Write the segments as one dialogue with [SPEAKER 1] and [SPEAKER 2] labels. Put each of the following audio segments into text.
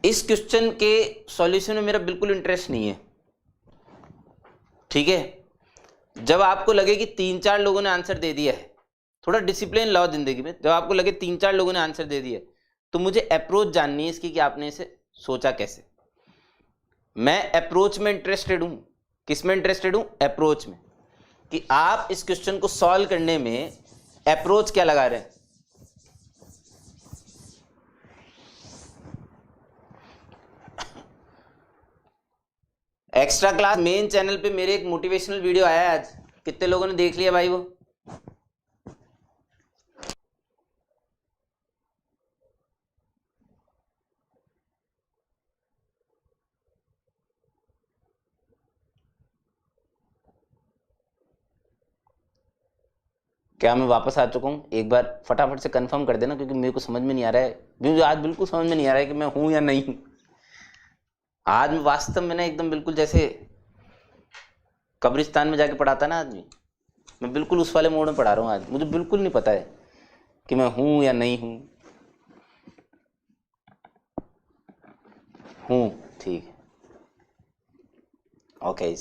[SPEAKER 1] इस क्वेश्चन के सॉल्यूशन में मेरा बिल्कुल इंटरेस्ट नहीं है, ठीक है। जब आपको लगे कि 3-4 लोगों ने आंसर दे दिया है, थोड़ा डिसिप्लिन लाओ जिंदगी में, जब आपको लगे 3-4 लोगों ने आंसर दे दिया तो मुझे अप्रोच जाननी है इसकी कि आपने इसे सोचा कैसे। मैं अप्रोच में इंटरेस्टेड हूं। किस में इंटरेस्टेड हूं? अप्रोच में, कि आप इस क्वेश्चन को सॉल्व करने में अप्रोच क्या लगा रहे हैं। एक्स्ट्रा क्लास मेन चैनल पे मेरे एक मोटिवेशनल वीडियो आया है आज, कितने लोगों ने देख लिया भाई? वो क्या मैं वापस आ चुका हूँ? एक बार फटाफट से कंफर्म कर देना, क्योंकि मेरे को समझ में नहीं आ रहा है, मुझे आज बिल्कुल समझ में नहीं आ रहा है कि मैं हूं या नहीं हूं। आज मैं वास्तव में ना एकदम बिल्कुल जैसे कब्रिस्तान में जाके पढ़ाता ना आदमी, मैं बिल्कुल उस वाले मोड में पढ़ा रहा हूँ आज। मुझे बिल्कुल नहीं पता है कि मैं हूं या नहीं हूं। हूं, ठीक है, ओके।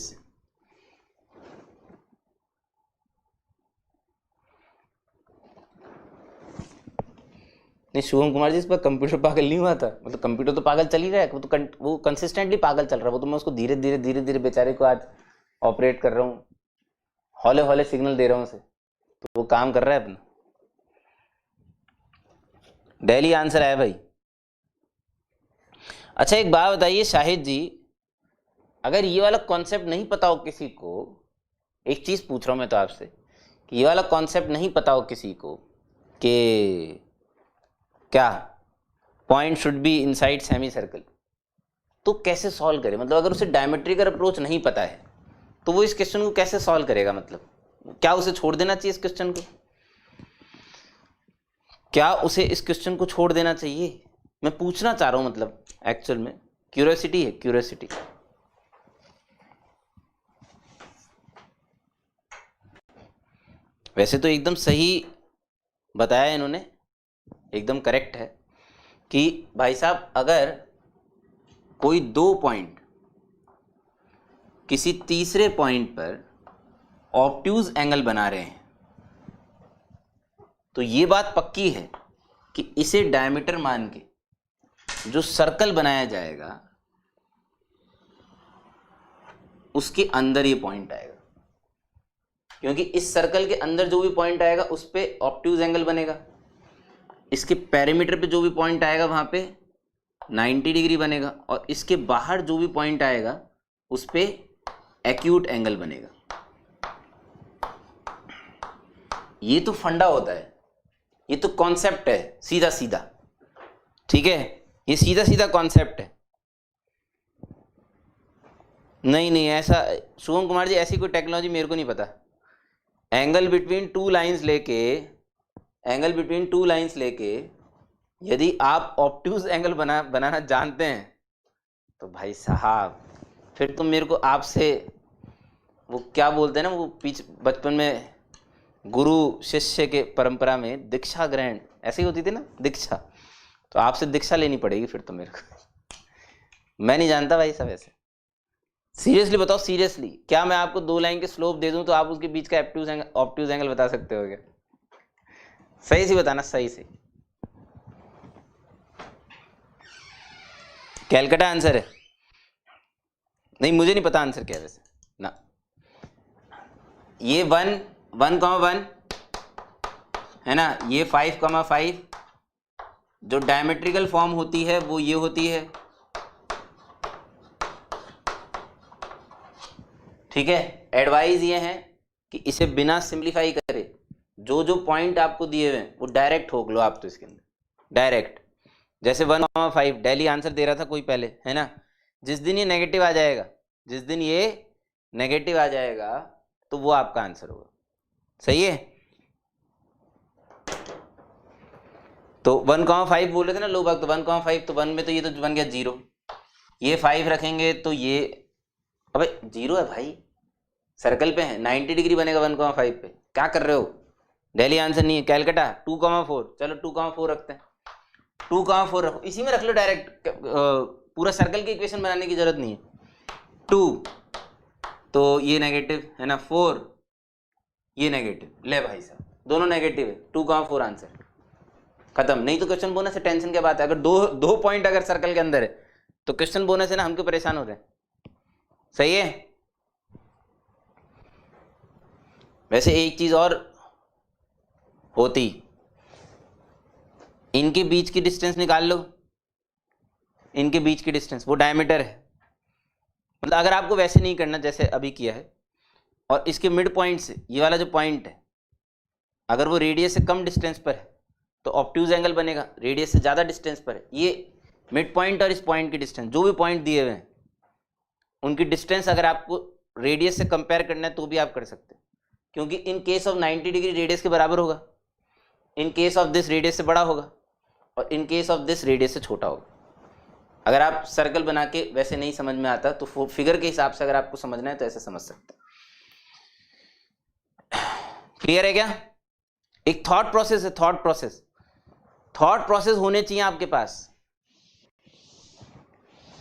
[SPEAKER 1] नहीं शुभम कुमार जी, इस पर कंप्यूटर पागल नहीं हुआ था, मतलब कंप्यूटर तो पागल चल ही रहा है, वो कंसिस्टेंटली पागल चल रहा है। वो तो मैं उसको धीरे धीरे धीरे धीरे बेचारे को आज ऑपरेट कर रहा हूँ, हौले हौले सिग्नल दे रहा हूँ उसे, तो वो काम कर रहा है अपना। डेली आंसर आया भाई। अच्छा एक बात बताइए शाहिद जी, अगर ये वाला कॉन्सेप्ट नहीं पता हो किसी को, एक चीज पूछ रहा हूं मैं तो आपसे, कि ये वाला कॉन्सेप्ट नहीं पता हो किसी को कि क्या point should be inside semi circle, तो कैसे सॉल्व करे? मतलब अगर उसे डायमेट्रिकल अप्रोच नहीं पता है तो वो इस क्वेश्चन को कैसे सॉल्व करेगा? मतलब क्या उसे छोड़ देना चाहिए इस क्वेश्चन को? क्या उसे इस क्वेश्चन को छोड़ देना चाहिए? मैं पूछना चाह रहा हूं, मतलब एक्चुअल में क्यूरियोसिटी है, क्यूरियोसिटी। वैसे तो एकदम सही बताया इन्होंने, एकदम करेक्ट है कि भाई साहब अगर कोई 2 पॉइंट किसी तीसरे पॉइंट पर ऑब्ट्यूज एंगल बना रहे हैं तो ये बात पक्की है कि इसे डायमीटर मान के जो सर्कल बनाया जाएगा उसके अंदर ये पॉइंट आएगा, क्योंकि इस सर्कल के अंदर जो भी पॉइंट आएगा उस पे ऑब्ट्यूज एंगल बनेगा, इसके पेरीमीटर पे जो भी पॉइंट आएगा वहां पे 90 डिग्री बनेगा, और इसके बाहर जो भी पॉइंट आएगा उस पे एक्यूट एंगल बनेगा। ये तो फंडा होता है, ये तो कॉन्सेप्ट है सीधा सीधा, ठीक है, ये सीधा सीधा कॉन्सेप्ट है। नहीं नहीं ऐसा शुभम कुमार जी, ऐसी कोई टेक्नोलॉजी मेरे को नहीं पता। एंगल बिटवीन टू लाइंस लेके यदि आप ऑब्ट्यूज एंगल बनाना जानते हैं तो भाई साहब फिर तो मेरे को आपसे वो क्या बोलते हैं ना, वो बचपन में गुरु शिष्य के परंपरा में दीक्षा ग्रहण ऐसे ही होती थी ना, दीक्षा, तो आपसे दीक्षा लेनी पड़ेगी फिर तो मेरे को। मैं नहीं जानता भाई साहब ऐसे। सीरियसली बताओ, सीरियसली, क्या मैं आपको 2 लाइन के स्लोप दे दूं तो आप उसके बीच का ऑब्ट्यूज एंगल बता सकते हो क्या? सही से बताना, सही से। कैलकाटा आंसर है? नहीं मुझे नहीं पता आंसर क्या है वैसे ना। ये 1,1 है ना, ये 5,5 जो डायमेट्रिकल फॉर्म होती है वो ये होती है, ठीक है। एडवाइस ये है कि इसे बिना सिंप्लीफाई करे जो जो पॉइंट आपको दिए हुए हैं वो डायरेक्ट ठोक लो आप, तो इसके अंदर डायरेक्ट, जैसे 1,5 डेली आंसर दे रहा था कोई पहले, है ना, जिस दिन ये नेगेटिव आ जाएगा तो वो आपका आंसर होगा, सही है। तो 1,5 बोल रहे थे ना लोग, तो 1,5 तो 1 में तो ये तो बन गया 0, ये 5 रखेंगे तो ये, अबे 0 है भाई, सर्कल पे है, 90 डिग्री बनेगा 1,5 पे, क्या कर रहे हो? डेली आंसर नहीं है। कैलकाटा 2,4, चलो 2,4 रखते हैं, 2, 4 रखो, इसी में रख लो डायरेक्ट, पूरा सर्कल की इक्वेशन बनाने की जरूरत नहीं है। 2 तो ये नेगेटिव है ना, 4 ये नेगेटिव, ले भाई साहब दोनों नेगेटिव है, 2, 4 आंसर खत्म। नहीं तो क्वेश्चन बोनस से टेंशन क्या बात है, अगर दो पॉइंट अगर सर्कल के अंदर है तो क्वेश्चन बोनस है ना, हम क्यों परेशान हो रहे हैं। सही है। वैसे एक चीज और होती, इनके बीच की डिस्टेंस निकाल लो, इनके बीच की डिस्टेंस वो डायमीटर है, मतलब अगर आपको वैसे नहीं करना जैसे अभी किया है, और इसके मिड पॉइंट से ये वाला जो पॉइंट है अगर वो रेडियस से कम डिस्टेंस पर है तो ऑब्ट्यूज एंगल बनेगा, रेडियस से ज़्यादा डिस्टेंस पर है। ये मिड पॉइंट और इस पॉइंट की डिस्टेंस, जो भी पॉइंट दिए हुए हैं उनकी डिस्टेंस अगर आपको रेडियस से कंपेयर करना है तो भी आप कर सकते हैं, क्योंकि in case of 90 degree radius के बराबर होगा, in case of this radius से बड़ा होगा, और in case of this radius से छोटा होगा। अगर आप सर्कल बना के वैसे नहीं समझ में आता तो फिगर के हिसाब से अगर आपको समझना है तो ऐसे समझ सकते हैं। क्लियर है क्या। एक थॉट प्रोसेस है, थॉट प्रोसेस होने चाहिए आपके पास।